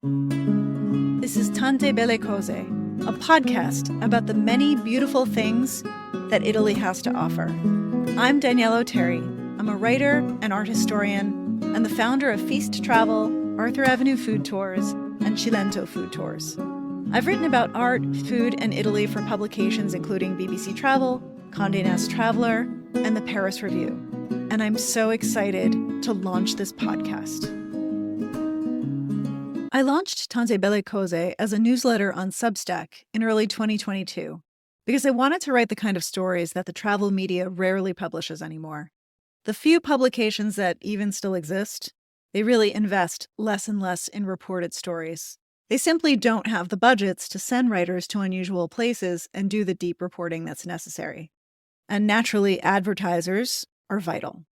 This is Tante Belle Cose, a podcast about the many beautiful things that Italy has to offer. I'm Danielle O'Terry. I'm a writer and art historian and the founder of Feast Travel, Arthur Avenue Food Tours, and Cilento Food Tours. I've written about art, food, and Italy for publications including BBC Travel, Condé Nast Traveler, and the Paris Review. And I'm so excited to launch this podcast. I launched Tante Belle Cose as a newsletter on Substack in early 2022 because I wanted to write the kind of stories that the travel media rarely publishes anymore. The few publications that even still exist, they really invest less and less in reported stories. They simply don't have the budgets to send writers to unusual places and do the deep reporting that's necessary. And naturally, advertisers are vital.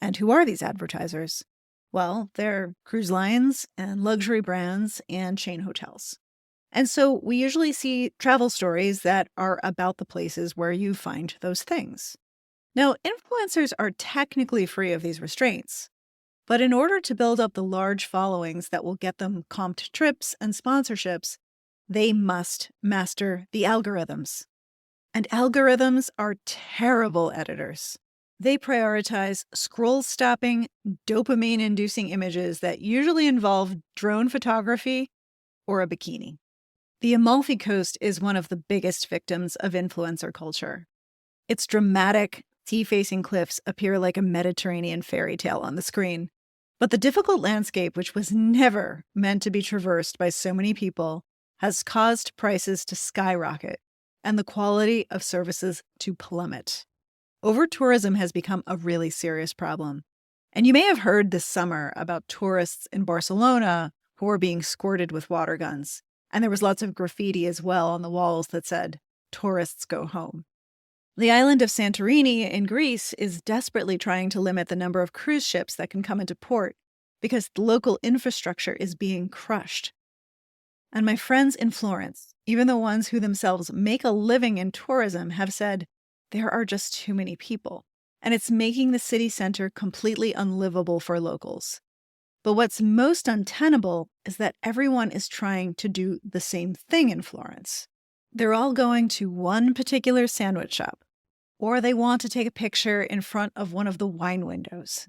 And who are these advertisers? Well, they're cruise lines and luxury brands and chain hotels. And so we usually see travel stories that are about the places where you find those things. Now, influencers are technically free of these restraints, but in order to build up the large followings that will get them comped trips and sponsorships, they must master the algorithms. And algorithms are terrible editors. They prioritize scroll-stopping, dopamine-inducing images that usually involve drone photography or a bikini. The Amalfi Coast is one of the biggest victims of influencer culture. Its dramatic, sea-facing cliffs appear like a Mediterranean fairy tale on the screen. But the difficult landscape, which was never meant to be traversed by so many people, has caused prices to skyrocket and the quality of services to plummet. Overtourism has become a really serious problem. And you may have heard this summer about tourists in Barcelona who were being squirted with water guns. And there was lots of graffiti as well on the walls that said, "Tourists go home." The island of Santorini in Greece is desperately trying to limit the number of cruise ships that can come into port because the local infrastructure is being crushed. And my friends in Florence, even the ones who themselves make a living in tourism, have said, there are just too many people, and it's making the city center completely unlivable for locals. But what's most untenable is that everyone is trying to do the same thing in Florence. They're all going to one particular sandwich shop, or they want to take a picture in front of one of the wine windows.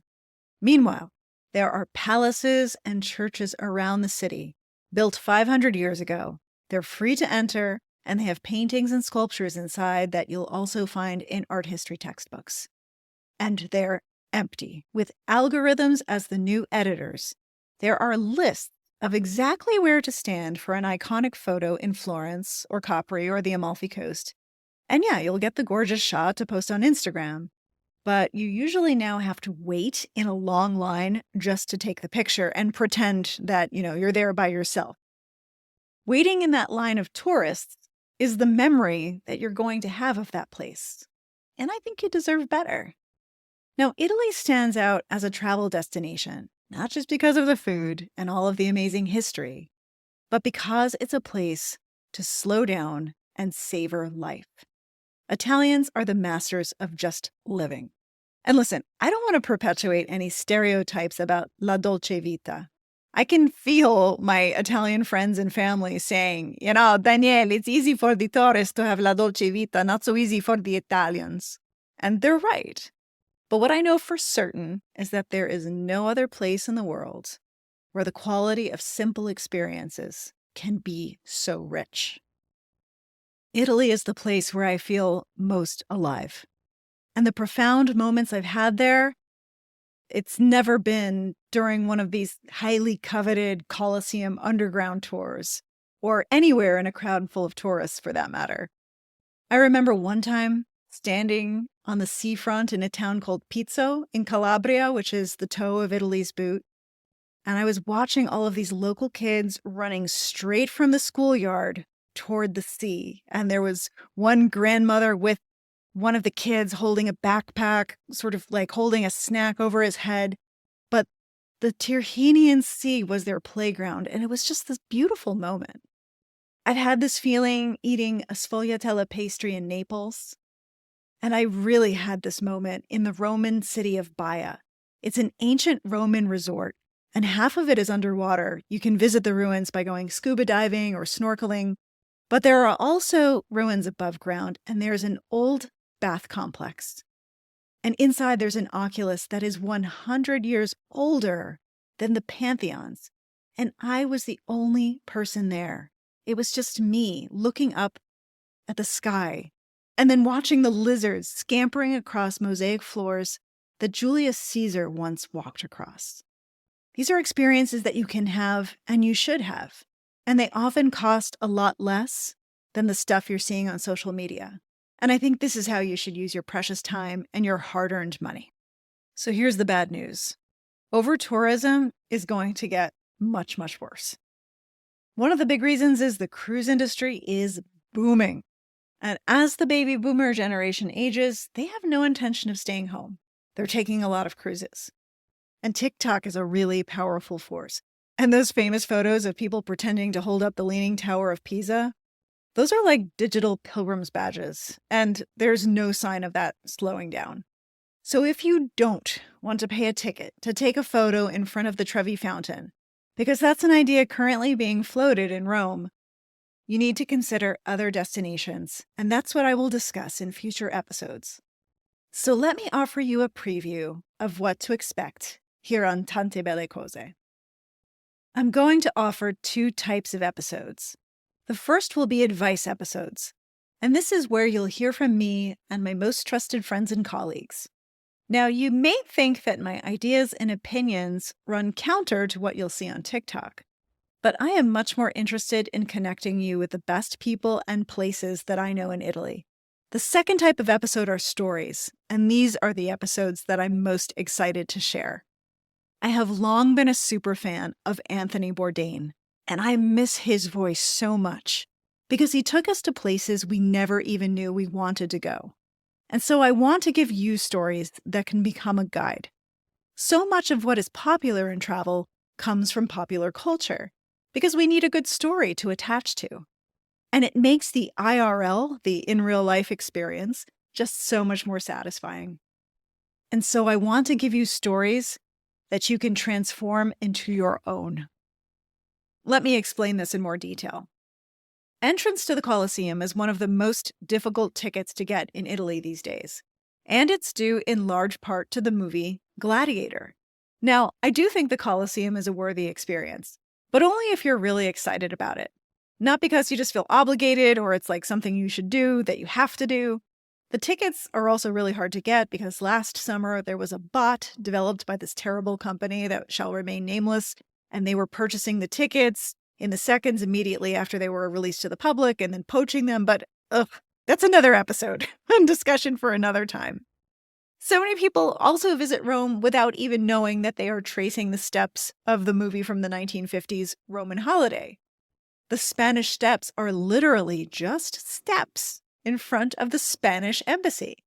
Meanwhile, there are palaces and churches around the city, built 500 years ago. They're free to enter, and they have paintings and sculptures inside that you'll also find in art history textbooks. And they're empty. With algorithms as the new editors, there are lists of exactly where to stand for an iconic photo in Florence or Capri or the Amalfi Coast. And yeah, you'll get the gorgeous shot to post on Instagram. But you usually now have to wait in a long line just to take the picture and pretend that, you're there by yourself. Waiting in that line of tourists is the memory that you're going to have of that place. And I think you deserve better. Now, Italy stands out as a travel destination, not just because of the food and all of the amazing history, but because it's a place to slow down and savor life. Italians are the masters of just living. And listen, I don't want to perpetuate any stereotypes about la dolce vita. I can feel my Italian friends and family saying, Danielle, it's easy for the tourists to have la dolce vita, not so easy for the Italians. And they're right. But what I know for certain is that there is no other place in the world where the quality of simple experiences can be so rich. Italy is the place where I feel most alive. And the profound moments I've had there, it's never been during one of these highly coveted Colosseum underground tours, or anywhere in a crowd full of tourists for that matter. I remember one time standing on the seafront in a town called Pizzo in Calabria, which is the toe of Italy's boot. And I was watching all of these local kids running straight from the schoolyard toward the sea. And there was one grandmother with one of the kids holding a backpack, sort of like holding a snack over his head. But the Tyrrhenian Sea was their playground, and it was just this beautiful moment. I've had this feeling eating a sfogliatella pastry in Naples, and I really had this moment in the Roman city of Baia. It's an ancient Roman resort, and half of it is underwater. You can visit the ruins by going scuba diving or snorkeling, but there are also ruins above ground, and there's an old bath complex. And inside there's an oculus that is 100 years older than the Pantheons. And I was the only person there. It was just me looking up at the sky and then watching the lizards scampering across mosaic floors that Julius Caesar once walked across. These are experiences that you can have and you should have, and they often cost a lot less than the stuff you're seeing on social media. And I think this is how you should use your precious time and your hard-earned money. So here's the bad news. Overtourism is going to get much, much worse. One of the big reasons is the cruise industry is booming. And as the baby boomer generation ages, they have no intention of staying home. They're taking a lot of cruises. And TikTok is a really powerful force. And those famous photos of people pretending to hold up the Leaning Tower of Pisa, those are like digital pilgrim's badges. And there's no sign of that slowing down. So if you don't want to pay a ticket to take a photo in front of the Trevi Fountain, because that's an idea currently being floated in Rome, you need to consider other destinations, and that's what I will discuss in future episodes. So let me offer you a preview of what to expect here on Tante Belle Cose. I'm going to offer two types of episodes. The first will be advice episodes, and this is where you'll hear from me and my most trusted friends and colleagues. Now, you may think that my ideas and opinions run counter to what you'll see on TikTok, but I am much more interested in connecting you with the best people and places that I know in Italy. The second type of episode are stories, and these are the episodes that I'm most excited to share. I have long been a super fan of Anthony Bourdain, and I miss his voice so much because he took us to places we never even knew we wanted to go. And so I want to give you stories that can become a guide. So much of what is popular in travel comes from popular culture because we need a good story to attach to. And it makes the IRL, the in real life experience, just so much more satisfying. And so I want to give you stories that you can transform into your own. Let me explain this in more detail. Entrance to the Colosseum is one of the most difficult tickets to get in Italy these days, and it's due in large part to the movie Gladiator. Now, I do think the Colosseum is a worthy experience, but only if you're really excited about it. Not because you just feel obligated or it's like something you should do that you have to do. The tickets are also really hard to get because last summer there was a bot developed by this terrible company that shall remain nameless, and they were purchasing the tickets in the seconds immediately after they were released to the public and then poaching them. But that's another episode and discussion for another time. So many people also visit Rome without even knowing that they are tracing the steps of the movie from the 1950s, Roman Holiday. The Spanish Steps are literally just steps in front of the Spanish embassy.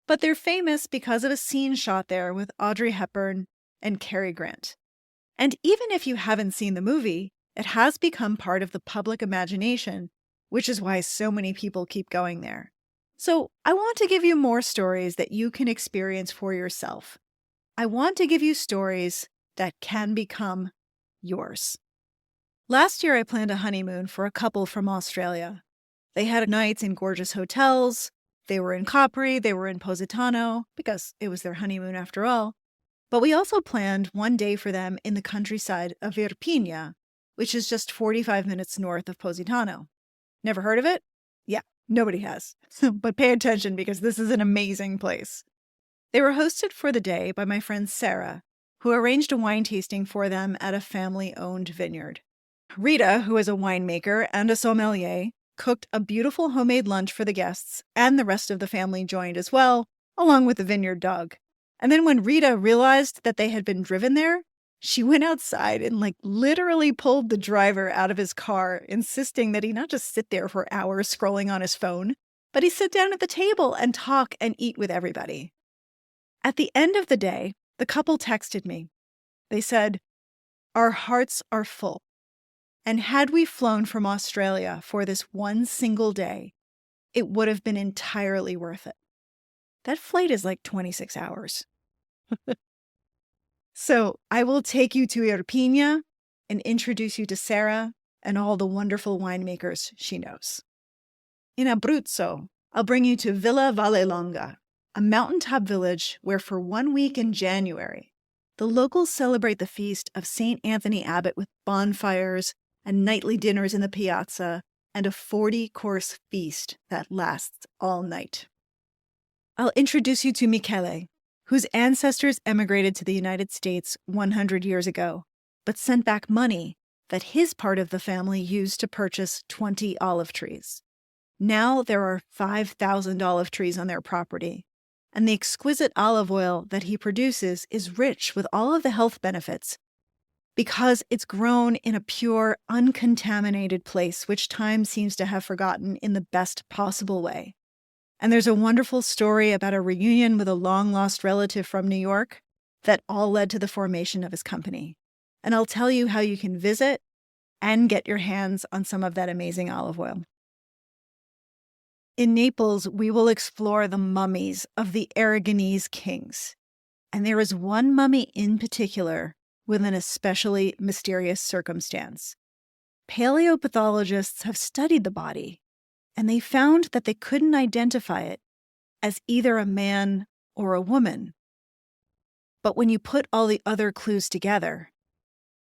But they're famous because of a scene shot there with Audrey Hepburn and Cary Grant. And even if you haven't seen the movie, it has become part of the public imagination, which is why so many people keep going there. So I want to give you more stories that you can experience for yourself. I want to give you stories that can become yours. Last year, I planned a honeymoon for a couple from Australia. They had nights in gorgeous hotels. They were in Capri, they were in Positano, because it was their honeymoon after all. But we also planned one day for them in the countryside of Irpinia, which is just 45 minutes north of Positano. Never heard of it? Yeah, nobody has. But pay attention because this is an amazing place. They were hosted for the day by my friend Sarah, who arranged a wine tasting for them at a family-owned vineyard. Rita, who is a winemaker and a sommelier, cooked a beautiful homemade lunch for the guests, and the rest of the family joined as well, along with the vineyard dog. And then when Rita realized that they had been driven there, she went outside and literally pulled the driver out of his car, insisting that he not just sit there for hours scrolling on his phone, but he sit down at the table and talk and eat with everybody. At the end of the day, the couple texted me. They said, "Our hearts are full. And had we flown from Australia for this one single day, it would have been entirely worth it." That flight is like 26 hours. So I will take you to Irpinia and introduce you to Sarah and all the wonderful winemakers she knows. In Abruzzo, I'll bring you to Villa Vallelonga, a mountaintop village where for 1 week in January, the locals celebrate the feast of St. Anthony Abbot with bonfires and nightly dinners in the piazza and a 40-course feast that lasts all night. I'll introduce you to Michele, whose ancestors emigrated to the United States 100 years ago, but sent back money that his part of the family used to purchase 20 olive trees. Now there are 5,000 olive trees on their property, and the exquisite olive oil that he produces is rich with all of the health benefits because it's grown in a pure, uncontaminated place, which time seems to have forgotten in the best possible way. And there's a wonderful story about a reunion with a long-lost relative from New York that all led to the formation of his company. And I'll tell you how you can visit and get your hands on some of that amazing olive oil. In Naples, we will explore the mummies of the Aragonese kings. And there is one mummy in particular with an especially mysterious circumstance. Paleopathologists have studied the body, and they found that they couldn't identify it as either a man or a woman. But when you put all the other clues together,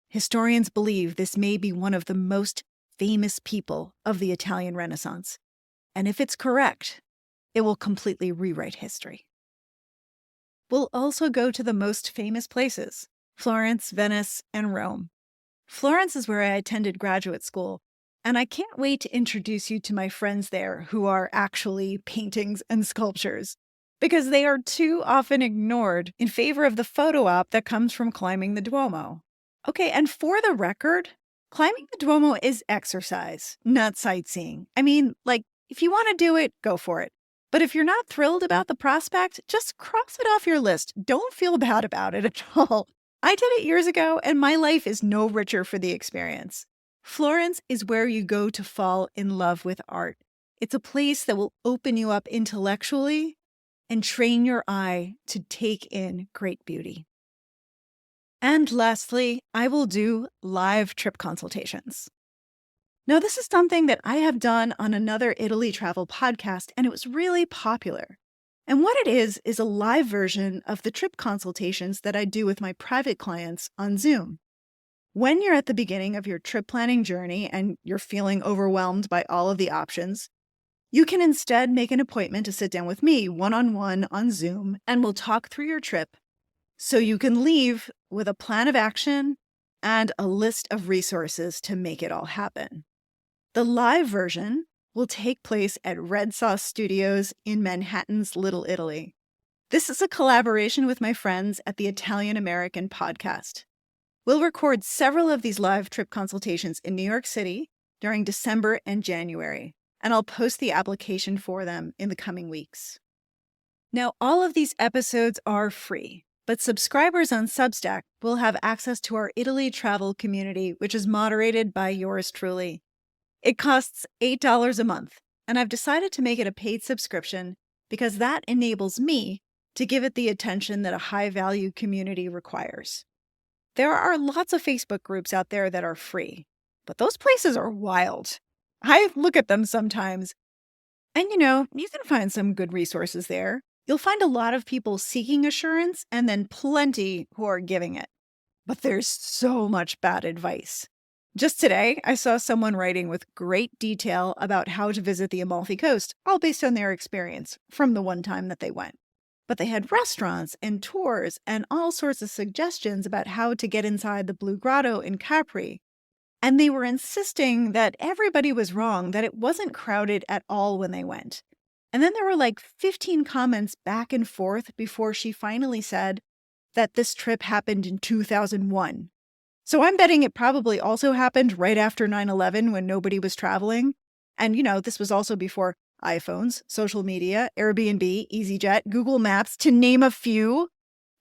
historians believe this may be one of the most famous people of the Italian Renaissance. And if it's correct, it will completely rewrite history. We'll also go to the most famous places: Florence, Venice, and Rome. Florence is where I attended graduate school, and I can't wait to introduce you to my friends there who are actually paintings and sculptures, because they are too often ignored in favor of the photo op that comes from climbing the Duomo. Okay, and for the record, climbing the Duomo is exercise, not sightseeing. I mean, if you want to do it, go for it. But if you're not thrilled about the prospect, just cross it off your list. Don't feel bad about it at all. I did it years ago, and my life is no richer for the experience. Florence is where you go to fall in love with art. It's a place that will open you up intellectually and train your eye to take in great beauty. And lastly, I will do live trip consultations. Now, this is something that I have done on another Italy travel podcast, and it was really popular. And what it is a live version of the trip consultations that I do with my private clients on Zoom. When you're at the beginning of your trip planning journey and you're feeling overwhelmed by all of the options, you can instead make an appointment to sit down with me one-on-one on Zoom, and we'll talk through your trip so you can leave with a plan of action and a list of resources to make it all happen. The live version will take place at Red Sauce Studios in Manhattan's Little Italy. This is a collaboration with my friends at the Italian American podcast. We'll record several of these live trip consultations in New York City during December and January, and I'll post the application for them in the coming weeks. Now, all of these episodes are free, but subscribers on Substack will have access to our Italy travel community, which is moderated by yours truly. It costs $8 a month, and I've decided to make it a paid subscription because that enables me to give it the attention that a high-value community requires. There are lots of Facebook groups out there that are free, but those places are wild. I look at them sometimes, and you can find some good resources there. You'll find a lot of people seeking assurance and then plenty who are giving it. But there's so much bad advice. Just today, I saw someone writing with great detail about how to visit the Amalfi Coast, all based on their experience from the one time that they went. But they had restaurants and tours and all sorts of suggestions about how to get inside the Blue Grotto in Capri. And they were insisting that everybody was wrong, that it wasn't crowded at all when they went. And then there were 15 comments back and forth before she finally said that this trip happened in 2001. So I'm betting it probably also happened right after 9/11 when nobody was traveling. And, this was also before iPhones, social media, Airbnb, EasyJet, Google Maps, to name a few.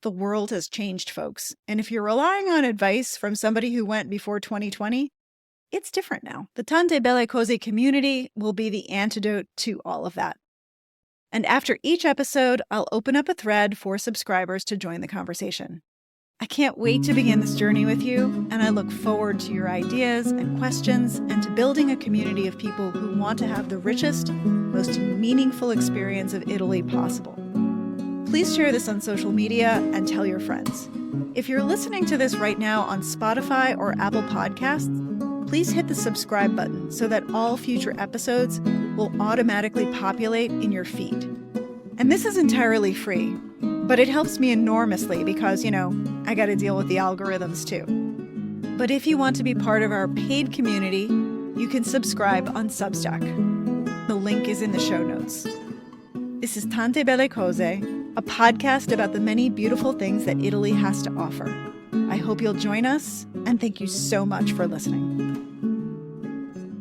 The world has changed, folks. And if you're relying on advice from somebody who went before 2020, it's different now. The Tante Belle Cose community will be the antidote to all of that. And after each episode, I'll open up a thread for subscribers to join the conversation. I can't wait to begin this journey with you, and I look forward to your ideas and questions and to building a community of people who want to have the richest, most meaningful experience of Italy possible. Please share this on social media and tell your friends. If you're listening to this right now on Spotify or Apple Podcasts, please hit the subscribe button so that all future episodes will automatically populate in your feed. And this is entirely free, but it helps me enormously because, I got to deal with the algorithms too. But if you want to be part of our paid community, you can subscribe on Substack. The link is in the show notes. This is Tante Belle Cose, a podcast about the many beautiful things that Italy has to offer. I hope you'll join us, and thank you so much for listening.